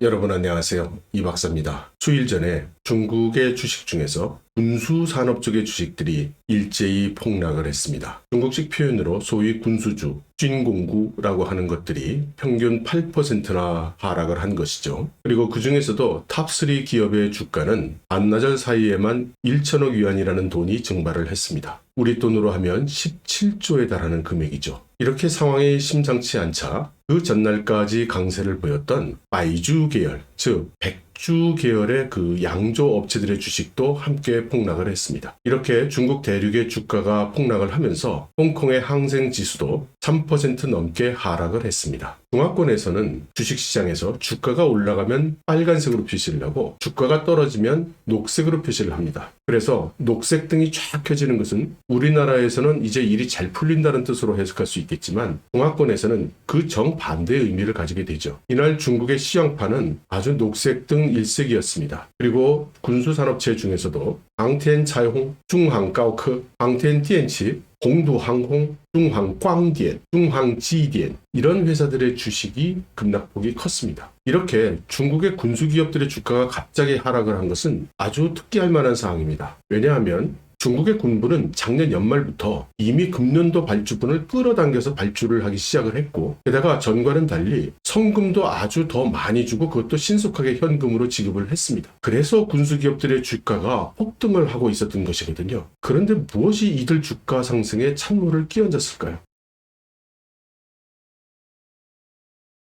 여러분 안녕하세요. 이 박사입니다. 수일 전에 중국의 주식 중에서 군수산업 쪽의 주식들이 일제히 폭락을 했습니다. 중국식 표현으로 소위 군수주, 찐공구라고 하는 것들이 평균 8%나 하락을 한 것이죠. 그리고 그 중에서도 탑3 기업의 주가는 반나절 사이에만 1천억 위안이라는 돈이 증발을 했습니다. 우리 돈으로 하면 17조에 달하는 금액이죠. 이렇게 상황이 심상치 않자 그 전날까지 강세를 보였던 바이주 계열, 즉 백주 계열의 그 양조 업체들의 주식도 함께 폭락을 했습니다. 이렇게 중국 대륙의 주가가 폭락을 하면서 홍콩의 항생 지수도 3% 넘게 하락을 했습니다. 중화권에서는 주식시장에서 주가가 올라가면 빨간색으로 표시를 하고 주가가 떨어지면 녹색으로 표시를 합니다. 그래서 녹색 등이 쫙 켜지는 것은 우리나라에서는 이제 일이 잘 풀린다는 뜻으로 해석할 수 있겠지만 중화권에서는 그 정반대의 의미를 가지게 되죠. 이날 중국의 시황판은 아주 녹색 등 일색이었습니다. 그리고 군수산업체 중에서도 방텐차이홍, 중항가오크, 방텐디엔치, 홍두항공, 중항광디엔, 중항지디엔 이런 회사들의 주식이 급락폭이 컸습니다. 이렇게 중국의 군수기업들의 주가가 갑자기 하락을 한 것은 아주 특기할 만한 사항입니다. 왜냐하면 중국의 군부는 작년 연말부터 이미 금년도 발주분을 끌어당겨서 발주를 하기 시작을 했고 게다가 전과는 달리 성금도 아주 더 많이 주고 그것도 신속하게 현금으로 지급을 했습니다. 그래서 군수기업들의 주가가 폭등을 하고 있었던 것이거든요. 그런데 무엇이 이들 주가 상승에 찬물을 끼얹었을까요?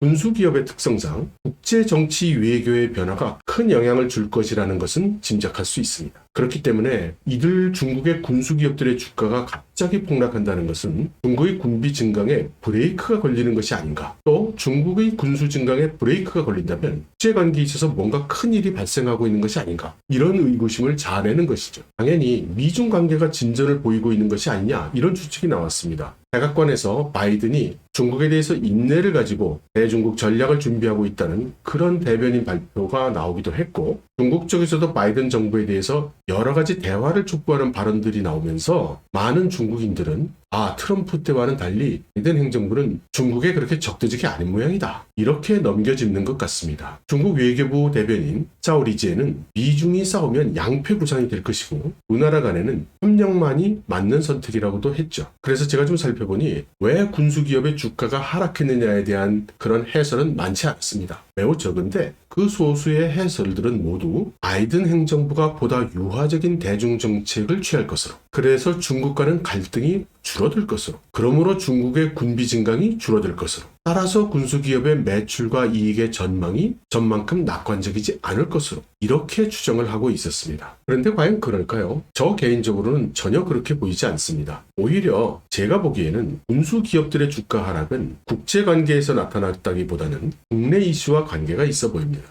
군수기업의 특성상 국제정치 외교의 변화가 큰 영향을 줄 것이라는 것은 짐작할 수 있습니다. 그렇기 때문에 이들 중국의 군수기업들의 주가가 갑자기 폭락한다는 것은 중국의 군비 증강에 브레이크가 걸리는 것이 아닌가, 또 중국의 군수 증강에 브레이크가 걸린다면 국제관계에 있어서 뭔가 큰 일이 발생하고 있는 것이 아닌가, 이런 의구심을 자아내는 것이죠. 당연히 미중 관계가 진전을 보이고 있는 것이 아니냐, 이런 추측이 나왔습니다. 백악관에서 바이든이 중국에 대해서 인내를 가지고 대중국 전략을 준비하고 있다는 그런 대변인 발표가 나오기도 했고, 중국 쪽에서도 바이든 정부에 대해서 여러 가지 대화를 촉구하는 발언들이 나오면서 많은 중국인들은 트럼프 때와는 달리 바이든 행정부는 중국에 그렇게 적대적이 아닌 모양이다, 이렇게 넘겨짚는 것 같습니다. 중국 외교부 대변인 짜오리지에는 미중이 싸우면 양패 구상이 될 것이고 두 나라 간에는 협력만이 맞는 선택이라고도 했죠. 그래서 제가 좀 살펴보니 왜 군수기업의 주가가 하락했느냐에 대한 그런 해설은 많지 않습니다. 매우 적은데 그 소수의 해설들은 모두 바이든 행정부가 보다 유화적인 대중정책을 취할 것으로, 그래서 중국과는 갈등이 줄어들 것으로, 그러므로 중국의 군비 증강이 줄어들 것으로, 따라서 군수기업의 매출과 이익의 전망이 전만큼 낙관적이지 않을 것으로 이렇게 추정을 하고 있었습니다. 그런데 과연 그럴까요? 저 개인적으로는 전혀 그렇게 보이지 않습니다. 오히려 제가 보기에는 군수기업들의 주가 하락은 국제관계에서 나타났다기보다는 국내 이슈와 관계가 있어 보입니다.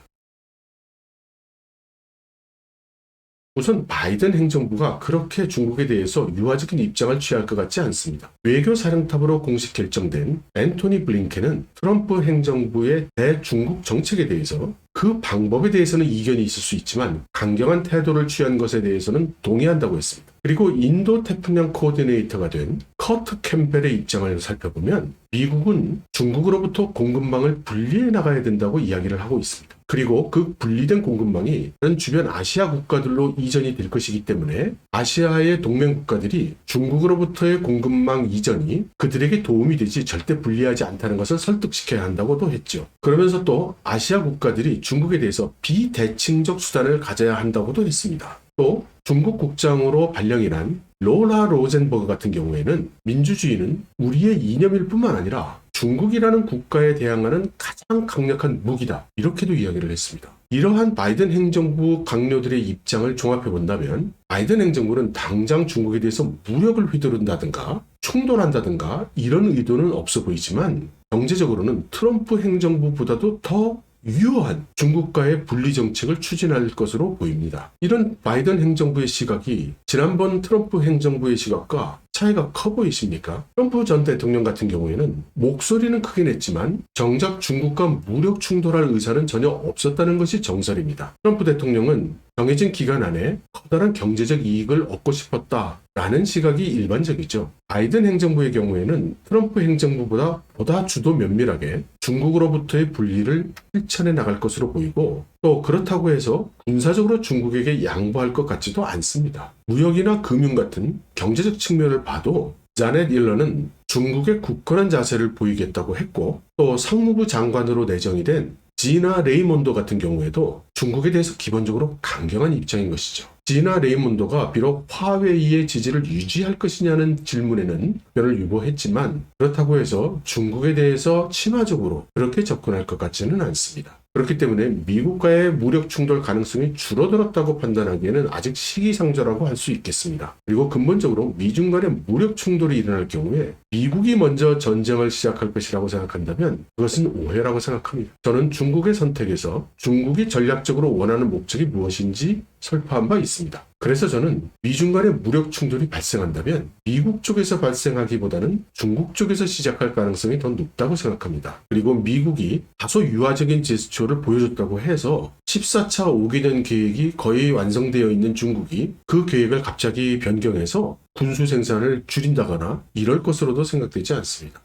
우선 바이든 행정부가 그렇게 중국에 대해서 유화적인 입장을 취할 것 같지 않습니다. 외교사령탑으로 공식 결정된 앤토니 블링켄은 트럼프 행정부의 대중국 정책에 대해서 그 방법에 대해서는 이견이 있을 수 있지만 강경한 태도를 취한 것에 대해서는 동의한다고 했습니다. 그리고 인도 태평양 코디네이터가 된 커트 캠벨의 입장을 살펴보면 미국은 중국으로부터 공급망을 분리해 나가야 된다고 이야기를 하고 있습니다. 그리고 그 분리된 공급망이 다른 주변 아시아 국가들로 이전이 될 것이기 때문에 아시아의 동맹 국가들이 중국으로부터의 공급망 이전이 그들에게 도움이 되지 절대 불리하지 않다는 것을 설득시켜야 한다고도 했죠. 그러면서 또 아시아 국가들이 중국에 대해서 비대칭적 수단을 가져야 한다고도 했습니다. 또 중국 국장으로 발령이 난 로라 로젠버그 같은 경우에는 민주주의는 우리의 이념일 뿐만 아니라 중국이라는 국가에 대항하는 가장 강력한 무기다, 이렇게도 이야기를 했습니다. 이러한 바이든 행정부 강요들의 입장을 종합해 본다면 바이든 행정부는 당장 중국에 대해서 무력을 휘두른다든가 충돌한다든가 이런 의도는 없어 보이지만 경제적으로는 트럼프 행정부보다도 더 유효한 중국과의 분리 정책을 추진할 것으로 보입니다. 이런 바이든 행정부의 시각이 지난번 트럼프 행정부의 시각과 차이가 커 보이십니까? 트럼프 전 대통령 같은 경우에는 목소리는 크게 냈지만 정작 중국과 무력 충돌할 의사는 전혀 없었다는 것이 정설입니다. 트럼프 대통령은 정해진 기간 안에 커다란 경제적 이익을 얻고 싶었다라는 시각이 일반적이죠. 바이든 행정부의 경우에는 트럼프 행정부보다 보다 주도 면밀하게 중국으로부터의 분리를 실천해 나갈 것으로 보이고, 또 그렇다고 해서 군사적으로 중국에게 양보할 것 같지도 않습니다. 무역이나 금융 같은 경제적 측면을 봐도 자넷 옐런은 중국의 굳건한 자세를 보이겠다고 했고, 또 상무부 장관으로 내정이 된 지나 레이몬도 같은 경우에도 중국에 대해서 기본적으로 강경한 입장인 것이죠. 지나 레이몬도가 비록 화웨이의 지지를 유지할 것이냐는 질문에는 답변을 유보했지만, 그렇다고 해서 중국에 대해서 친화적으로 그렇게 접근할 것 같지는 않습니다. 그렇기 때문에 미국과의 무력 충돌 가능성이 줄어들었다고 판단하기에는 아직 시기상조라고 할 수 있겠습니다. 그리고 근본적으로 미중 간의 무력 충돌이 일어날 경우에 미국이 먼저 전쟁을 시작할 것이라고 생각한다면 그것은 오해라고 생각합니다. 저는 중국의 선택에서 중국이 전략적으로 원하는 목적이 무엇인지 설파한 바 있습니다. 그래서 저는 미중 간의 무력 충돌이 발생한다면 미국 쪽에서 발생하기보다는 중국 쪽에서 시작할 가능성이 더 높다고 생각합니다. 그리고 미국이 다소 유화적인 제스처를 보여줬다고 해서 14차 5개년 계획이 거의 완성되어 있는 중국이 그 계획을 갑자기 변경해서 군수 생산을 줄인다거나 이럴 것으로도 생각되지 않습니다.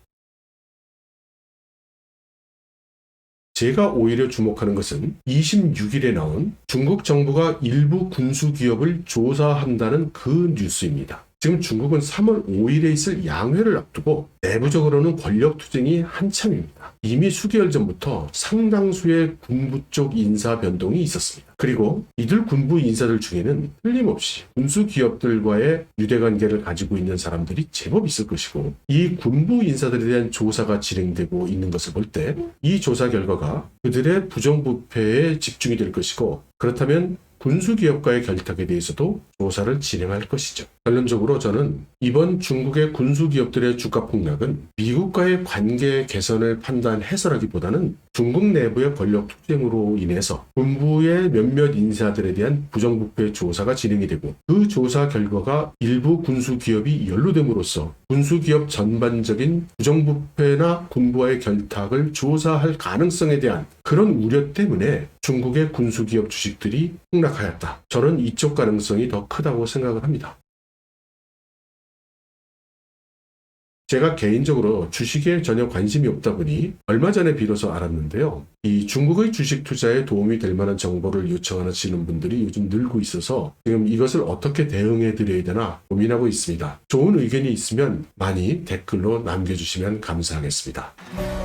제가 오히려 주목하는 것은 26일에 나온 중국 정부가 일부 군수 기업을 조사한다는 그 뉴스입니다. 지금 중국은 3월 5일에 있을 양회를 앞두고 내부적으로는 권력 투쟁이 한참입니다. 이미 수개월 전부터 상당수의 군부 쪽 인사 변동이 있었습니다. 그리고 이들 군부 인사들 중에는 틀림없이 군수 기업들과의 유대관계를 가지고 있는 사람들이 제법 있을 것이고, 이 군부 인사들에 대한 조사가 진행되고 있는 것을 볼 때 이 조사 결과가 그들의 부정부패에 집중이 될 것이고, 그렇다면 군수기업과의 결탁에 대해서도 조사를 진행할 것이죠. 결론적으로 저는 이번 중국의 군수기업들의 주가 폭락은 미국과의 관계 개선을 판단해서라기보다는 중국 내부의 권력 투쟁으로 인해서 군부의 몇몇 인사들에 대한 부정부패 조사가 진행이 되고, 그 조사 결과가 일부 군수기업이 연루됨으로써 군수기업 전반적인 부정부패나 군부와의 결탁을 조사할 가능성에 대한 그런 우려 때문에 중국의 군수기업 주식들이 폭락하였다. 저는 이쪽 가능성이 더 크다고 생각을 합니다. 제가 개인적으로 주식에 전혀 관심이 없다 보니 얼마 전에 비로소 알았는데요. 이 중국의 주식 투자에 도움이 될 만한 정보를 요청하시는 분들이 요즘 늘고 있어서 지금 이것을 어떻게 대응해 드려야 되나 고민하고 있습니다. 좋은 의견이 있으면 많이 댓글로 남겨주시면 감사하겠습니다.